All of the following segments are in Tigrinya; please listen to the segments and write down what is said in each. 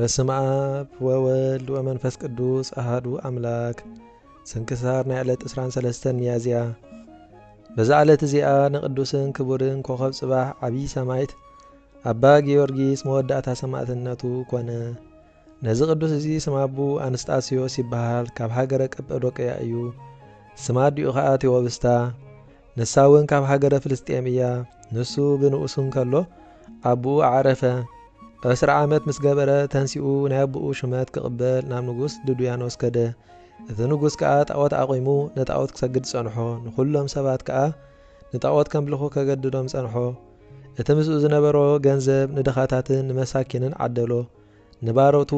በስመ አብ ወወልድ ወመንፈስ ቅዱስ አሐዱ አምላክ። ስንክሳር ናይ ዕለት 23 ሚያዝያ። በዛ ዕለት እዚኣ ንቅዱስን ክቡርን ኮኸብ ጽባሕ ዓብይ ሰማዕት አባ ጊዮርጊስ መወዳእታ ሰማዕትነቱ ኮነ። ነዚ ቅዱስ እዚ ስም አቡ አንስጣስዮስ ይበሃል። ካብ ሃገረ ቀጰዶቅያ እዩ። ስማ ዲኡ ከዓ ቴዎብስታ። ንሳ እውን ካብ ሃገረ ፍልስጤም እያ። ንሱ ብንኡሱን ከሎ አቡኡ ዓረፈ። 10 ዓመት ምስ ገበረ ተንሲኡ ናይ አቡኡ ሽመት ክቕበል ናብ ንጉስ ድዱያኖስ ከደ። እቲ ንጉስ ከዓ ጣዖት አቂሙ ነጣዖት ክሰግድ ጸንሖ። ንኩሎም ሰባት ከዓ ንጣዖት ከምልኹ ከገድዶም ጸንሖ። እቲ ምስኡ ዝነበሮ ገንዘብ ንድኻታትን ንመሳኪንን ዓደሎ። ንባሮቱ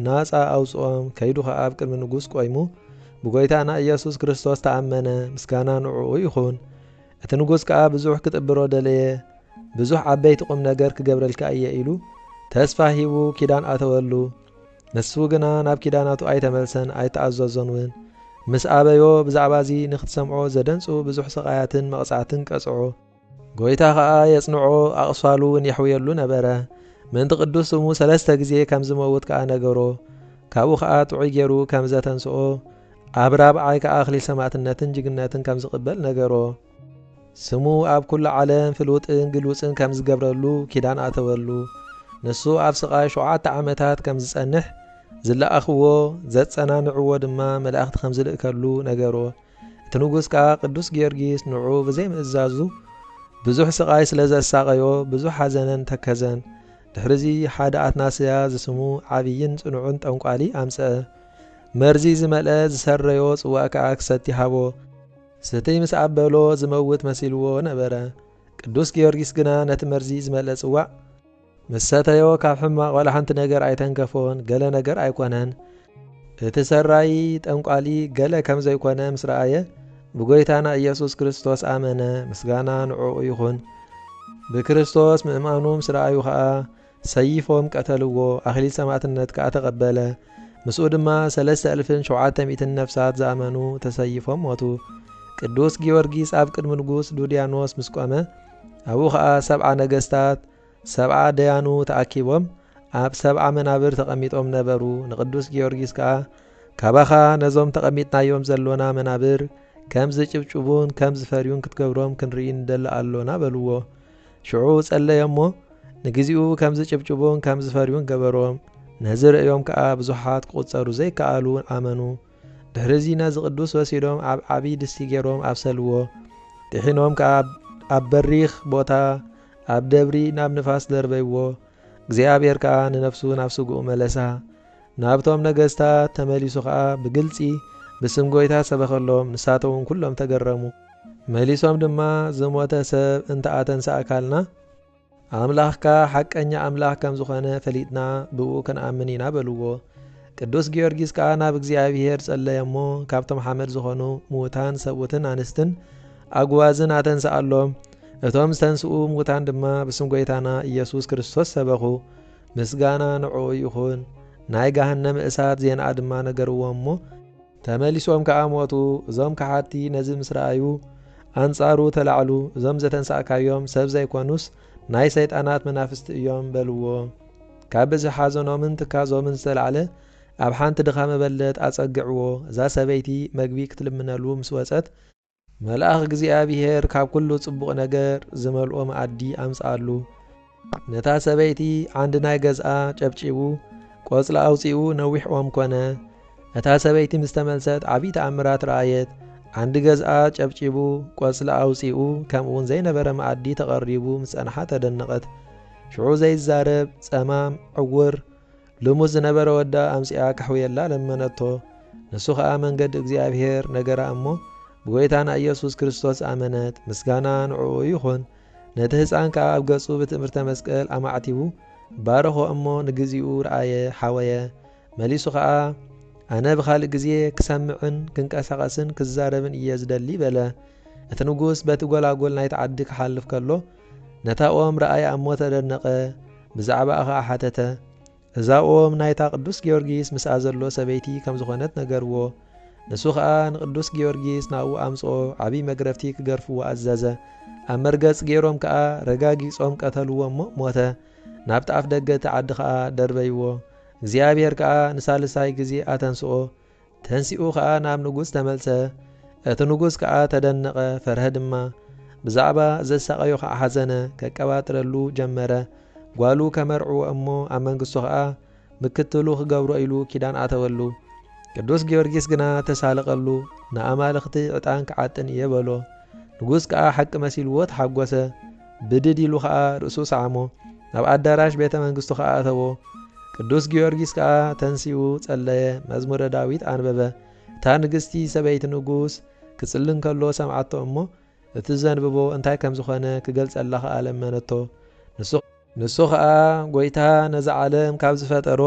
ናፃ አውፅኦም ከይዱ ከዓ ኣብ ቅድሚ ንጉስ ቆይሙ ብጎይታና ኢየሱስ ክርስቶስ ተኣመነ። ምስጋና ንዕኡ ይኹን። እቲ ንጉስ ከዓ ብዙሕ ክጥብሮ ደለየ። ብዙሕ ዓበይቲ ቁም ነገር ክገብረልካ እየ ኢሉ ተስፋ ሂቡ ኪዳን ኣተወሉ። ንሱ ግና ናብ ኪዳናቱ ኣይተመልሰን ኣይተኣዘዞን እውን። ምስ ኣበዮ ብዛዕባ እዚ ንክትሰምዖ ዘደንፁ ብዙሕ ስቃያትን መቕፃዕትን ቀጽዖ። ጎይታ ከዓ የጽንዖ ኣቕሷሉ እውን የሕውየሉ ነበረ። ምእንቲ ቅዱስ ስሙ 3 ግዜ ከም ዝመውት ከዓ ነገሮ። ካብኡ ከዓ ጥዑይ ገይሩ ከም ዘተንስኦ ኣብ ራብዓይ ከዓ ኣኽሊል ሰማዕትነትን ጅግነትን ከም ዝቕበል ነገሮ። ስሙ ኣብ ኩሉ ዓለም ፍልውጥን ግልውፅን ከም ዝገብረሉ ኪዳን ኣተወሉ። ንሱ ኣብ ስቃይ 7 ዓመታት ከም ዝጸንሕ ዝለኣኽዎ ዘጸናንዕዎ ድማ መላእኽቲ ከም ዝልእከሉ ነገሮ። እቲ ንጉስ ከዓ ቅዱስ ጊዮርጊስ ንዑ ብዘይ ምእዛዙ ብዙሕ ስቃይ ስለ ዘሳቀዮ ብዙሕ ሓዘነን ተከዘን። ድሕሪዚ ሓደ ኣትናስያ ዝስሙ ዓብይን ጽኑዑን ጠንቋሊ ኣምፀአ። መርዚ ዝመልአ ዝሰረዮ ጽዋእ ከዓ ክሰቲ ሃቦ። ስተይ ምስ ኣበሎ ዝመውት መሲልዎ ነበረ። ቅዱስ ጊዮርጊስ ግና ነቲ መርዚ ዝመልአ ጽዋእ ምስ ሰተዮ ካብ ሕማቕ ወላ ሓንቲ ነገር ኣይተንከፎን፣ ገለ ነገር ኣይኮነን። እቲ ሰራይ ጠንቋሊ ገለ ከም ዘይኮነ ምስ ረአየ ብጎይታና ኢየሱስ ክርስቶስ ኣመነ። ምስጋና ንዕኡ ይኹን። ብክርስቶስ ምእማኑ ምስ ረአዩ ከዓ ሰይፎም ቀተልዎ። ኣኽሊል ሰማዕትነት ከዓ ተቐበለ። ምስኡ ድማ 3700 ነፍሳት ዝኣመኑ ተሰይፎም ሞቱ። ቅዱስ ጊዮርጊስ ኣብ ቅድሚ ንጉስ ዱድያኖስ ምስ ቆመ ኣብኡ ከዓ 70 ነገስታት 70 ደያኑ ተኣኪቦም ኣብ 70 መናብር ተቐሚጦም ነበሩ። ንቅዱስ ጊዮርጊስ ከዓ ካባኻ ነዞም ተቐሚጥናዮም ዘሎና መናብር ከም ዝጭብጭቡን ከም ዝፈርዩን ክትገብሮም ክንርኢ ንደሊ ኣሎና በልዎ። ሽዑ ጸለዮሞ ንግዚኡ ከም ዝጭብጭቡን ከም ዝፈርዩን ገበሮም። ነዚ ርእዮም ከዓ ብዙሓት ክቁፀሩ ዘይከኣሉ ኣመኑ። ድሕሪዚ ነዚ ቅዱስ ወሲዶም ኣብ ዓብይ ድስቲ ገይሮም ኣብሰልዎ። ጥሒኖም ከዓ ኣብ በሪኽ ቦታ ኣብ ደብሪ ናብ ንፋስ ደርበይዎ። እግዚኣብሔር ከዓ ንነፍሱ ናብ ስጉኡ መለሳ። ናብቶም ነገስታት ተመሊሱ ከዓ ብግልፂ ብስም ጎይታ ሰበኸሎም። ንሳቶም ኩሎም ተገረሙ። መሊሶም ድማ ዝሞተ ሰብ እንተኣተንሰኣካልና ኣምላኽካ ሓቀኛ ኣምላኽ ከም ዝኾነ ፈሊጥና ብኡ ክንኣምን ኢና በልዎ። ቅዱስ ጊዮርጊስ ከዓ ናብ እግዚኣብሔር ጸለየሞ ካብቶም ሓመድ ዝኾኑ ምዉታን ሰብኡትን ኣንስትን ኣግዋዝን ኣተንስኣሎም። እቶም ዝተንስኡ ምዉታን ድማ ብስም ጎይታና ኢየሱስ ክርስቶስ ሰበኹ። ምስጋና ንዕኡ ይኹን። ናይ ገሃነም እሳት ዜናኣ ድማ ነገርዎም እሞ ተመሊሶም ከዓ ሞቱ። እዞም ካሓቲ ነዚ ምስ ረአዩ ኣንጻሩ ተላዕሉ። እዞም ዘተንሳእካዮም ሰብ ዘይኮኑስ ናይ ሰይጣናት መናፍስቲ እዮም በልዎ። ካብ ብዚ ሓዘኖምን ትካዞምን ዝተላዕለ ኣብ ሓንቲ ድኻ መበለት ኣጸግዕዎ። እዛ ሰበይቲ መግቢ ክትልምነሉ ምስ ወፀት መልኣኽ እግዚኣብሔር ካብ ኩሉ ጽቡቕ ነገር ዝመልኦ መኣዲ ኣምጽኣሉ። ነታ ሰበይቲ ዓንዲ ናይ ገዝኣ ጨብጪቡ ቆጽላ ኣውፂኡ ነዊሕ ኦም ኮነ። እታ ሰበይቲ ምስ ተመልሰት ዓብይ ተኣምራት ረኣየት። ዓንዲ ገዝኣ ጨብጪቡ ቆጽላ ኣውፂኡ ከምኡውን ዘይነበረ መኣዲ ተቐሪቡ ምስ ጸንሓ ተደነቐት። ሽዑ ዘይዛረብ ጸማም ዕውር ልሙስ ዝነበረ ወዳ ኣምፂኣ ካሕውየላ ለመነቶ። ንሱ ከዓ መንገዲ እግዚኣብሔር ነገራ እሞ ብጎይታና ኢየሱስ ክርስቶስ ኣመነት። ምስጋና ንዕኡ ይኹን። ነቲ ህፃን ከዓ ኣብ ገጹ ብትእምርተ መስቀል ኣማዕቲቡ ባረኾ እሞ ንግዚኡ ረአየ ሓወየ። መሊሱ ከዓ ኣነ ብኻልእ ግዜ ክሰምዕን ክንቀሳቐስን ክዛረብን እየ ዝደሊ በለ። እቲ ንጉስ በቲ ጐላጐል ናይቲ ዓዲ ክሓልፍ ከሎ ነታ ኦም ረአያ እሞ ተደነቐ። ብዛዕባ ከዓ ሓተተ። እዛ ኦም ናይታ ቅዱስ ጊዮርጊስ ምስኣ ዘሎ ሰበይቲ ከም ዝኾነት ነገርዎ። ንሱ ከዓ ንቅዱስ ጊዮርጊስ ናብኡ ኣምፅኦ ዓብይ መግረፍቲ ክገርፍዎ ኣዘዘ። ኣብ መርገጽ ገይሮም ከዓ ረጋጊጾም ቀተልዎ እሞ ሞተ። ናብቲ ኣፍ ደገ እቲ ዓዲ ከዓ ደርበይዎ። እግዚአብሔር ከዓ ንሳልሳይ ግዜ ኣተንስኦ ተንሲኡ ከዓ ናብ ንጉስ ተመልሰ እቲ ንጉስ ከዓ ተደነቐ ፈርሀ ድማ ብዛዕባ ዘሳቀዮ ከዓ ሓዘነ ከቀባጥረሉ ጀመረ ጓሉ ከመርዕዎ እሞ ኣብ መንግስቱ ከዓ ምክትሉ ክገብሮ ኢሉ ኪዳን ኣተወሉ ቅዱስ ጊዮርጊስ ግና ተሳለቀሉ ንኣማልኽቲ ዕጣን ክዓጥን እየ በሎ ንጉስ ከዓ ሓቂ መሲልዎ ተሓጎሰ ብድድ ኢሉ ከዓ ርእሱ ሰዓሞ ናብ ኣዳራሽ ቤተ መንግስቱ ከዓ ኣተዎ ቅዱስ ጊዮርጊስ ከዓ ተንሲኡ ጸለየ መዝሙረ ዳዊት ኣንበበ እታ ንግስቲ ሰበይቲ ንጉስ ክጽልን ከሎ ሰምዓቶ እሞ እቲ ዘንብቦ እንታይ ከም ዝኾነ ክገልጸላ ከዓ ለመነቶ ንሱ ከዓ ጎይታ ነዚ ዓለም ካብ ዝፈጠሮ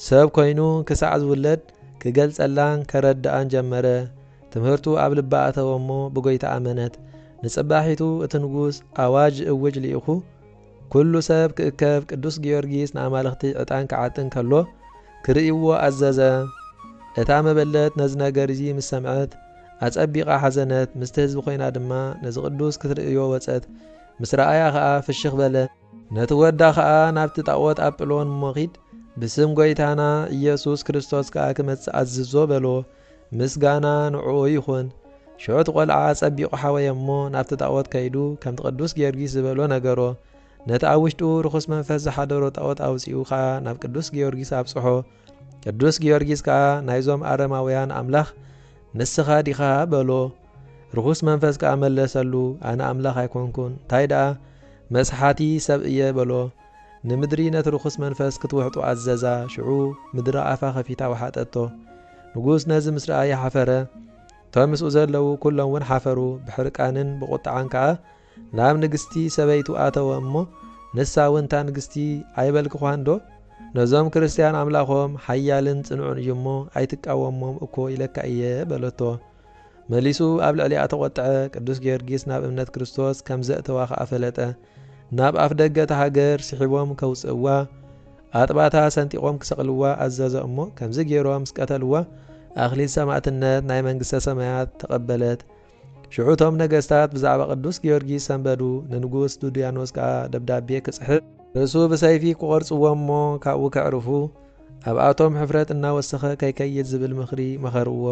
ሰብ ኮይኑ ክሳዕ ዝውለድ ክገልጸላን ከረድኣን ጀመረ ትምህርቱ ኣብ ልባ ኣተወ እሞ ብጎይታ ኣመነት ንጽባሒቱ እቲ ንጉስ ኣዋጅ እውጅ ልኢኹ ኩሉ ሰብ ክእከብ ቅዱስ ጊዮርጊስ ንኣማልኽቲ ዕጣን ክዓጥን ከሎ ክርእይዎ ኣዘዘ እታ መበለት ነዚ ነገር እዚ ምስ ሰምዐት ኣጸቢቓ ሓዘነት ምስቲ ህዝቢ ኮይና ድማ ነዚ ቅዱስ ክትርእዮ ወፀት ምስ ረኣያ ከዓ ፍሽኽ በለ ነቲ ወዳ ከዓ ናብቲ ጣዖት ኣጵሎን ሞኺድ ብስም ጎይታና ኢየሱስ ክርስቶስ ከዓ ክመጽእ ኣዝዞ በሎ ምስጋና ንዕኡ ይኹን ሽዑት ቆልዓ ጸቢቑ ሓወየ እሞ ናብቲ ጣዖት ከይዱ ከምቲ ቅዱስ ጊዮርጊስ ዝበሎ ነገሮ ነቲ ኣብ ውሽጡ ርኩስ መንፈስ ዝሓደሮ ጣዖት ኣውፂኡ ከዓ ናብ ቅዱስ ጊዮርጊስ ኣብጽሖ ቅዱስ ጊዮርጊስ ከዓ ናይዞም ኣረማውያን ኣምላኽ ንስኻ ዲኻ በሎ ርኩስ መንፈስ ከዓ መለሰሉ ኣነ ኣምላኽ ኣይኮንኩን እንታይ ደኣ መስሓቲ ሰብ እየ በሎ ንምድሪ ነቲ ርኩስ መንፈስ ክትውሕጡ ኣዘዛ ሽዑ ምድሪ ኣፋ ከፊታ ወሓጠቶ ንጉስ ነዚ ምስ ረኣየ ሓፈረ እቶም ምስኡ ዘለዉ ኩሎም እውን ሓፈሩ ብሕርቃንን ብቁጥዓን ከዓ ናብ ንግስቲ ሰበይቱ ኣተወ እሞ ንሳ እውን እታ ንግስቲ ኣይበልክኳን ዶ ነዞም ክርስቲያን ኣምላኾም ሓያልን ጽኑዑን እዩ እሞ ኣይትቃወሞም እኮ ኢለካ እየ በለቶ መሊሱ ኣብ ልዕሊኣ ተቆጥዐ ቅዱስ ጊዮርጊስ ናብ እምነት ክርስቶስ ከም ዘእተዋ ከዓ ፈለጠ ናብ ኣፍ ደገ እቲ ሃገር ስሒቦም ከውፅእዋ ኣጥባታ ሰንጢቆም ክሰቕልዋ ኣዘዘ እሞ ከምዚ ገይሮም ስቀተልዋ ኣኽሊል ሰማዕትነት ናይ መንግስተ ሰማያት ተቐበለት ሽዑቶም ነገስታት ብዛዕባ ቅዱስ ጊዮርጊስ ሰንበዱ ንንጉስ ዱድያኖስ ከዓ ደብዳቤ ክጽሕፍ ርእሱ ብሰይፊ ክቆርጽዎ እሞ ካብኡ ከዕርፉ ኣብኣቶም ሕፍረት እናወሰኸ ከይከይድ ዝብል ምኽሪ መኸርዎ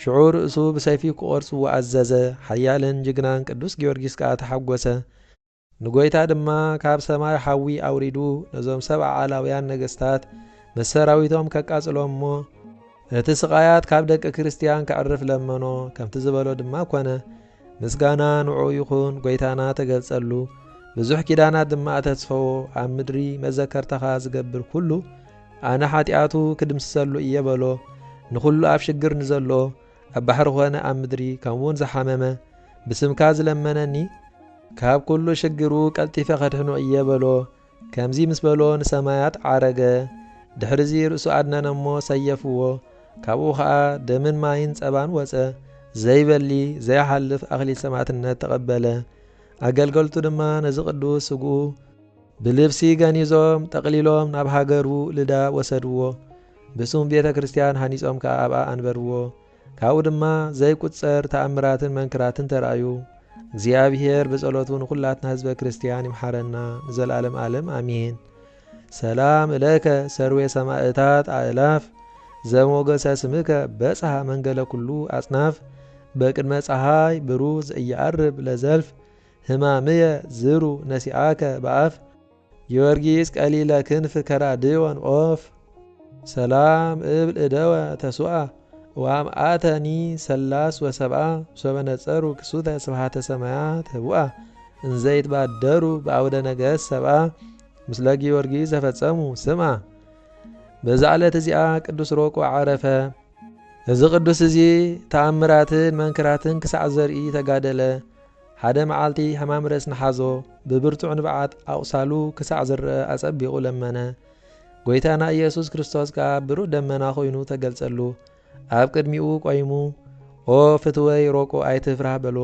ሽዑ ርእሱ ብሰይፊ ክቆርጽዎ ኣዘዘ ሓያልን ጅግናን ቅዱስ ጊዮርጊስ ከዓ ተሓጐሰ ንጎይታ ድማ ካብ ሰማይ ሓዊ ኣውሪዱ ነዞም ሰብዓ ዓላውያን ነገስታት ምስ ሰራዊቶም ከቃጽሎም እሞ እቲ ስቃያት ካብ ደቂ ክርስቲያን ክዕርፍ ለመኖ ከምቲ ዝበሎ ድማ ኮነ ምስጋና ንዑ ይኹን ጎይታና ተገልጸሉ ብዙሕ ኪዳናት ድማ ኣተጽፈዎ ኣብ ምድሪ መዘከርተኻ ዝገብር ኩሉ ኣነ ሓጢኣቱ ክድምስሰሉ እየ በሎ ንኹሉ ኣብ ሽግር ንዘሎ ኣብ ባሕሪ ኾነ ኣብ ምድሪ ከምውን ዝሓመመ ብስምካ ዝለመነኒ ካብ ኩሉ ሽግሩ ቀልጢፈ ኸድሕኖ እየ በሎ ከምዚ ምስ በሎ ንሰማያት ዓረገ ድሕሪዚ ርእሱ ኣድነነ እሞ ሰየፍዎ ካብኡ ከዓ ደምን ማይን ጸባን ወፀ ዘይበሊ ዘይሓልፍ ኣኽሊል ሰማዕትነት ተቐበለ ኣገልገልቱ ድማ ነዚ ቅዱስ ስጉኡ ብልብሲ ገኒዞም ጠቕሊሎም ናብ ሃገሩ ልዳ ወሰድዎ ብስም ቤተ ክርስቲያን ሃኒጾም ከዓ ኣብኣ ኣንበርዎ ካብኡ ድማ ዘይቁጸር ተኣምራትን መንክራትን ተረኣዩ እግዚአብሔር በጸሎቱ ንኹላትና ህዝበ ክርስቲያን ይምሐረና ንዘላለም ዓለም አሜን። ሰላም እለከ ሰርዌ ሰማዕታት አእላፍ ዘሞገሰ ስምከ በጽሐ መንገለ ኩሉ አጽናፍ በቅድመ ፀሐይ ብሩህ ዘእያርብ ለዘልፍ ህማምየ ዝሩ ነሲአከ በአፍ ጊዮርጊስ ቀሊለ ክንፍ ከራድዮን ኦፍ ሰላም እብል እደወ ተሱአ ወአምአተኒ ሰላስ ወሰብአ ሶበነጸሩ ክሱተ ስብሃተ ሰማያት ህቡአ እንዘይትባደሩ በአውደ ነገሥት ሰብአ ምስለ ጊዮርጊስ ዘፈጸሙ ስምዓ። በዛ ዕለት እዚኣ ቅዱስ ሮቆ ዓረፈ። እዚ ቅዱስ እዚ ተኣምራትን መንክራትን ክሳዕ ዘርኢ ተጋደለ። ሓደ መዓልቲ ሕማም ርእስን ሓዞ ብብርቱዕ ንብዓት ኣቑሳሉ ክሳዕ ዝርአ ኣጸቢቑ ለመነ። ጎይታና ኢየሱስ ክርስቶስ ከዓ ብሩህ ደመና ኮይኑ ተገልጸሉ። ኣብ ቅድሚኡ ቆይሙ ኦ ፍትወይ ሮቆ ኣይትፍራህ በሎ።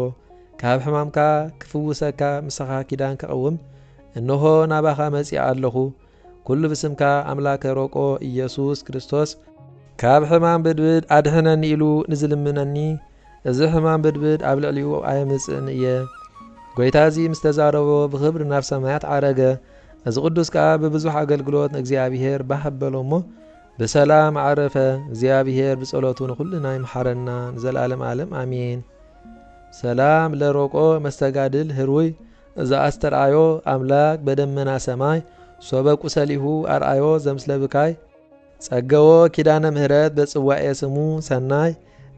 ካብ ሕማምካ ክፍውሰካ ምስኻ ኪዳን ክቐውም እንሆ ናባኻ መጺእ ኣለኹ። ኩሉ ብስምካ ኣምላከ ሮቆ ኢየሱስ ክርስቶስ ካብ ሕማም ብድብድ ኣድሕነኒ ኢሉ ንዝልምነኒ እዚ ሕማም ብድብድ ኣብ ልዕሊኡ ኣየምጽእን እየ። ጎይታ እዚ ምስ ተዛረቦ ብኽብሪ ናብ ሰማያት ዓረገ። እዚ ቅዱስ ከዓ በብዙሕ አገልግሎት እግዚአብሔር ባሐበሎሞ በሰላም ዓረፈ። እግዚአብሔር በጸሎቱ ንኩልና ይምሐረና ዘለዓለም ዓለም አሜን። ሰላም ለሮቆ መስተጋድል ህሩይ እዛ አስተርአዮ አምላክ በደመና ሰማይ ሶበ ቁሰሊሁ አርአዮ ዘምስለ ብካይ ጸገዎ ኪዳነ ምህረት በጽዋኤ ስሙ ሰናይ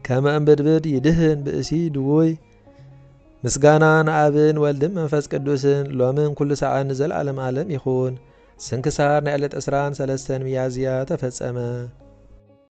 ከመ እምብድብድ ይድህን ብእሲ ድውይ። ምስጋና ንአብን ወልድን መንፈስ ቅዱስን ሎምን ኩሉ ሰዓት ዘለዓለም ዓለም ይኹን። ስንክሳር ናይ ዕለት 23 ሚያዝያ ተፈጸመ።